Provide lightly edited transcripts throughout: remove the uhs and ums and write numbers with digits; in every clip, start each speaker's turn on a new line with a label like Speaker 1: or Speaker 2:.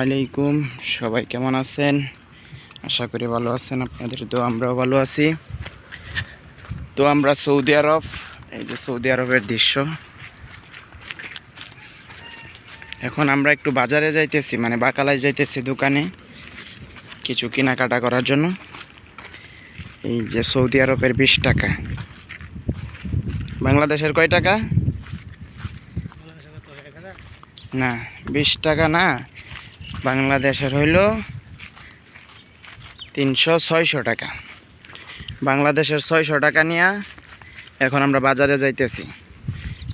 Speaker 1: আলাইকুম, সবাই কেমন আছেন? আশা করি ভালো আছেন। আপনাদের তো আমরাও ভালো আছি। তো আমরা সৌদি আরব, এই যে সৌদি আরবের দৃশ্য। এখন আমরা একটু বাজারে যাইতেছি, মানে বাকালায় যাইতেছি দোকানে কিছু কেনাকাটা করার জন্য। এই যে সৌদি আরবের 20 টাকা, বাংলাদেশের কয় টাকা? না, 20 টাকা না, বাংলাদেশের হইল 300-600 টাকা। বাংলাদেশের 600 টাকা নিয়ে এখন আমরা বাজারে যাইতেছি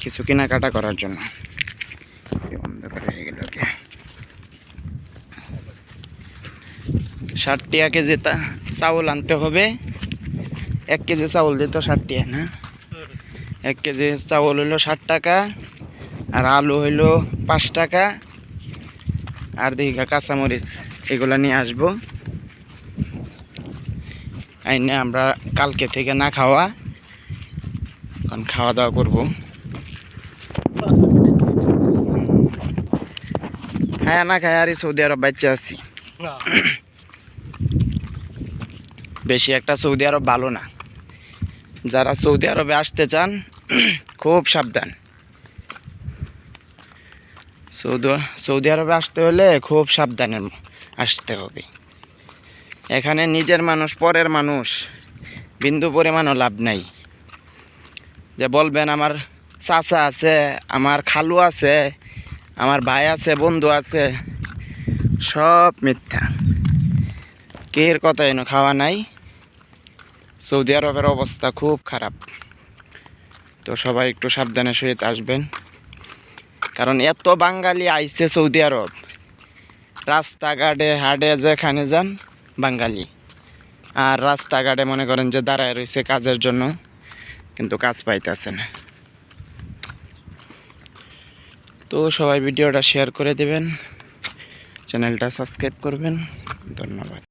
Speaker 1: কিছু কেনাকাটা করার জন্য। 60 টাকা কেজি চাউল আনতে হবে। 1 কেজি চাউল দিত 60 টাকা না, 1 কেজি চাউল হইল 60 টাকা, আর আলু হইল 5 টাকা, আর দেখি কাঁচামরিচ এগুলো নিয়ে আসবো। আইনে আমরা কালকে থেকে না খাওয়া, এখন খাওয়া দাওয়া করবো। হ্যাঁ, না খাই আর সৌদি আরব বাচ্চা আছি। বেশি একটা সৌদি আরব ভালো না। যারা সৌদি আরবে আসতে চান খুব সাবধান। সৌদি আরবে আসতে হলে খুব সাবধানে আসতে হবে। এখানে নিজের মানুষ পরের মানুষ বিন্দু পরিমাণও লাভ নাই। যে বলবেন আমার চাচা আছে, আমার খালু আছে, আমার ভাই আছে, বন্ধু আছে, সব মিথ্যা। কের কথা এনে খাওয়া নাই। সৌদি আরবের অবস্থা খুব খারাপ। তো সবাই একটু সাবধানে সহিত আসবেন, কারণ এত বাঙালি আইছে সৌদি আরব। রাস্তাঘাটে হাটে যেখানে যান বাঙালি, আর রাস্তাঘাটে মনে করেন যে দাঁড়ায় রয়েছে কাজের জন্য, কিন্তু কাজ পাইতেছে না। তো সবাই ভিডিওটা শেয়ার করে দেবেন, চ্যানেলটা সাবস্ক্রাইব করবেন। ধন্যবাদ।